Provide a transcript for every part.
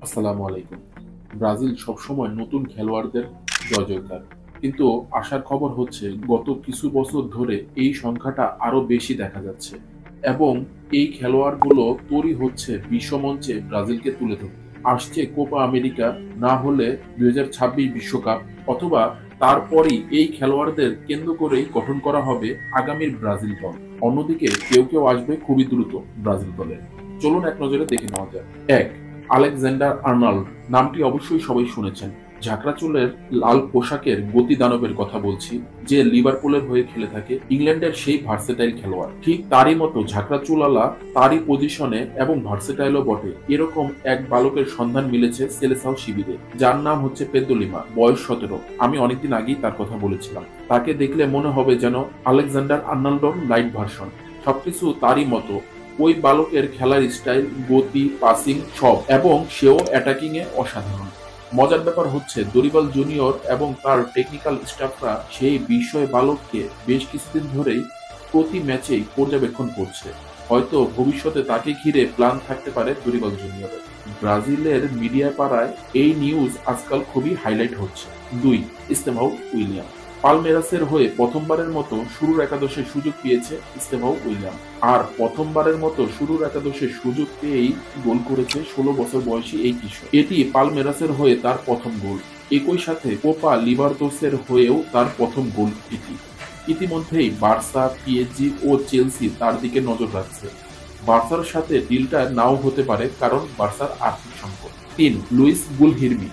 আসসালামু আলাইকুম। ব্রাজিল সবসময় নতুন খেলোয়াড়দের জয়জয়কার। কিন্তু আশার খবর হচ্ছে গত কিছু বছর ধরে এই সংখ্যাটা আরো বেশি দেখা যাচ্ছে এবং এই খেলোয়াড়গুলো তৈরি হচ্ছে বিশ্বমঞ্চে ব্রাজিলকে তুলে ধরতে। আসছে কোপা আমেরিকা, না হলে 2026 বিশ্বকাপ, অথবা তারপরেই এই খেলোয়াড়দের কেন্দ্র করেই গঠন করা হবে আগামীর ব্রাজিল দল। অন্যদিকে কেউ কেউ আসবে খুবই দ্রুত ব্রাজিল দলে। চলুন এক নজরে দেখে নেওয়া যাক। এক, আলেকজান্ডার আর্নল্ড। নামটি অবশ্যই সবাই শুনেছেন। ঝাঁকড়া চুলের লাল পোশাকের গতি দানবের কথা বলছি, যে লিভারপুলের হয়ে খেলে থাকে। ইংল্যান্ডের সেই ভার্সেটাইল খেলোয়াড়, ঠিক তারই মতো ঝাঁকড়া চুলালা, তারই পজিশনে এবং ভার্সেটাইলও বটে। এরকম এক বালকের সন্ধান মিলেছে সেলেসাও শিবিরে, যার নাম হচ্ছে পেদ্রো লিমা। বয়স 17। আমি অনেকদিন আগেই তার কথা বলেছিলাম। তাকে দেখলে মনে হবে যেন আলেকজান্ডার আর্নল্ডর লাইট ভার্সন। সবকিছু তারই মতো। ওই বালকের খেলার স্টাইল, গতি, পাসিং সব, এবং সেও অ্যাটাকিং এ অসাধারণ। মজার ব্যাপার হচ্ছে দরিবাল জুনিয়র এবং তার টেকনিক্যাল স্টাফরা সেই বিস্ময় বালককে বেশ কিছুদিন ধরেই প্রতি ম্যাচেই পর্যবেক্ষণ করছে। হয়তো ভবিষ্যতে তাকে ঘিরে প্ল্যান থাকতে পারে দরিবাল জুনিয়রের। ব্রাজিলের মিডিয়া পাড়ায় এই নিউজ আজকাল খুবই হাইলাইট হচ্ছে। 2, ইস্তেভাও উইলিয়াম। পালমেরাসের হয়ে প্রথমবারের মতো শুরুর একাদশে সুযোগ পেয়েছে ইস্তেভাও উইলিয়াম। আর প্রথমবারের মতো শুরুর একাদশে সুযোগ পেয়েই গোল করেছে 16 বছর বয়সী এই কিশোর। এটি পালমেরাসের হয়ে তার প্রথম গোল। একই সাথে কোপা লিবারদোসের হয়েও তার প্রথম গোল এটি। ইতিমধ্যেই বার্সা, পিএসজি ও চেলসি তার দিকে নজর রাখছে। বার্সার সাথে ডিলটা নাও হতে পারে, কারণ বার্সার আর্থিক সংকট। 3, লুইস গুলহির্মি।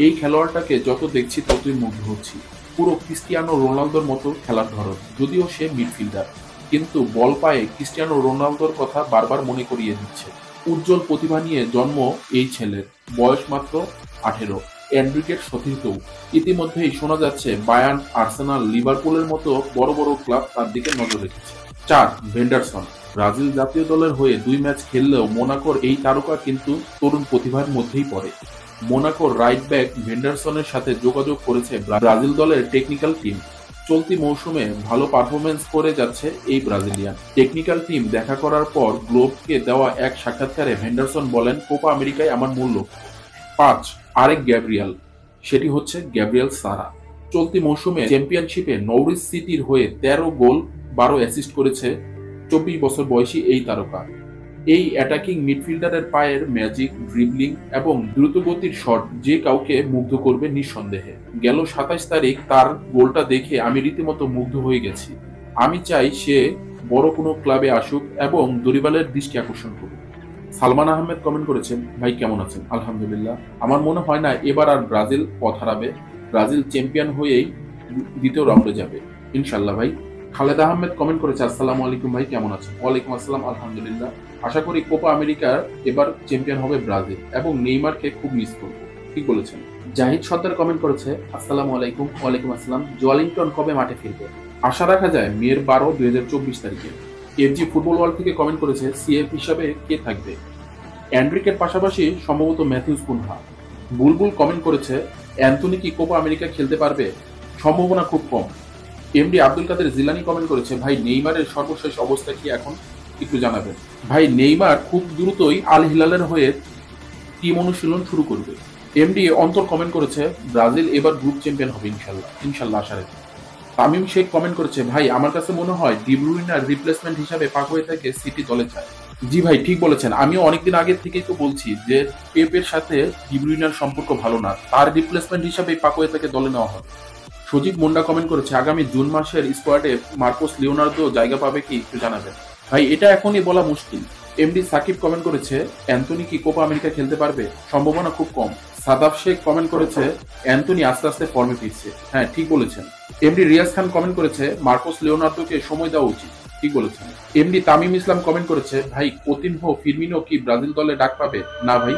এই খেলোয়াড়টাকে যত দেখছি ততই মুগ্ধ হচ্ছি। পুরো ক্রিস্টিয়ানো রোনালদোর মতো খেলার ধরন, যদিও সে মিডফিল্ডার, কিন্তু বল পায়ে ক্রিস্টিয়ানো রোনালদোর কথা বারবার মনে করিয়ে দিচ্ছে। উজ্জ্বল প্রতিভা নিয়ে জন্ম এই ছেলের, বয়স মাত্র 18। এনরিকের সতীর্থও। ইতিমধ্যেই শোনা যাচ্ছে বায়ার্ন, আর্সেনাল, লিভারপুলের মতো বড় বড় ক্লাব তার দিকে নজর রেখেছে। 4, ভেন্ডারসন। ব্রাজিল জাতীয় দলের হয়ে 2 ম্যাচ খেললেও মোনাকোর এই তারকা কিন্তু তরুণ প্রতিভার মধ্যেই পড়ে। মোনাকোর রাইট ব্যাক ভেন্ডারসনের সাথে যোগাযোগ করেছে ব্রাজিল দলের টেকনিক্যাল টিম। চলতি মৌসুমে ভালো পারফরমেন্স করে যাচ্ছে এই ব্রাজিলিয়ান। টেকনিক্যাল টিম দেখা করার পর গ্লোবকে দেওয়া এক সাক্ষাৎকারে ভেন্ডারসন বলেন, কোপা আমেরিকায় আমার মূল লক্ষ্য। 5, আরেক গ্যাব্রিয়াল। সেটি হচ্ছে গ্যাব্রিয়াল সারা। চলতি মৌসুমে চ্যাম্পিয়নশিপে নরিচ সিটির হয়ে 13 গোল 12 অ্যাসিস্ট করেছে 24 বছর বয়সী এই তারকা। এই অ্যাটাকিং মিডফিল্ডারের পায়ের ম্যাজিক, ড্রিবলিং এবং দ্রুতগতির শট যে কাউকে মুগ্ধ করবে নিঃসন্দেহে। গেল 27 তারিখ তার গোলটা দেখে আমি রীতিমতো মুগ্ধ হয়ে গেছি। আমি চাই সে বড় কোনো ক্লাবে আসুক এবং দরিবালের দৃষ্টি আকর্ষণ করুক। সালমান আহমেদ কমেন্ট করেছেন, ভাই কেমন আছেন? আলহামদুলিল্লাহ। আমার মনে হয় না এবার আর ব্রাজিল পথ হারাবে। ব্রাজিল চ্যাম্পিয়ন হয়েই দ্বিতীয় রাউন্ডে যাবে ইনশাল্লাহ ভাই। খালেদ আহমেদ কমেন্ট করেছে, আসসালামু আলাইকুম ভাই, কেমন আছেন? ওয়ালাইকুম আসসালাম, আলহামদুলিল্লাহ। আশা করি কোপা আমেরিকার এবার চ্যাম্পিয়ন হবে ব্রাজিল এবং নেইমারকে খুব মিস করব। ঠিক বলেছেন। জাহিদ সর্দার কমেন্ট করেছে, আসসালামু আলাইকুম। ওয়ালাইকুম আসসালাম। জোয়ালিংটন কবে মাঠে ফিরবে? আশা রাখা যায় মের 12, 2024 তারিখে। এফজি ফুটবল ওয়ার্ল্ড থেকে কমেন্ট করেছে, সিএফ হিসাবে কে থাকবে? অ্যান্ড্রিকের পাশাপাশি সম্ভবত ম্যাথিউস কুনহা। বুলবুল কমেন্ট করেছে, অ্যান্থনি কি কোপা আমেরিকা খেলতে পারবে? সম্ভাবনা খুব কম। এমডি আব্দুল কাদের জিলানি কমেন্ট করেছে, ভাই নেইমারের সর্বশেষ অবস্থা কি এখন একটু জানাবেন। ভাই নেইমার খুব দ্রুতই আল হিলালের হয়ে টিম অনুশীলন শুরু করবে। এমডি অন্তর কমেন্ট করেছে, ব্রাজিল এবার গ্রুপ চ্যাম্পিয়ন হবে ইনশাল্লাহ। ইনশাল্লাহ আশা রাখি। তামিম শেখ কমেন্ট করেছে, ভাই আমার কাছে মনে হয় ডি ব্রুইনার রিপ্লেসমেন্ট হিসাবে পাকুয়ে থেকে সিটি দলে চায়। জি ভাই, ঠিক বলেছেন। আমিও অনেকদিন আগে থেকেই তো বলছি যে পেপের সাথে ডি ব্রুইনার সম্পর্ক ভালো না, তার রিপ্লেসমেন্ট হিসাবে পাকুয়ে থেকে দলে নেওয়া হবে। সজীব মুন্ডা কমেন্ট করেছে, আগামী জুন মাসের স্কোয়াডে মার্কোস লিওনার্দো জায়গা পাবে কি একটু জানাবেন। ভাই এটা এখনই বলা মুশকিল। এমডি সাকিব কমেন্ট করেছে, অ্যান্থনি কি কোপা আমেরিকা খেলতে পারবে? সম্ভাবনা খুব কম। সাদাব শেখ কমেন্ট করেছে, অ্যান্থনি আস্তে আস্তে ফর্মে ফিরছে। হ্যাঁ, ঠিক বলেছেন। এমডি রিয়াজ খান কমেন্ট করেছে, মার্কোস লিওনার্দোকে সময় দেওয়া উচিত। ঠিক বলেছেন। এমডি তামিম ইসলাম কমেন্ট করেছে, ভাই কোতিনহো, ফিরমিনো কি ব্রাজিল দলে ডাক পাবে? না ভাই।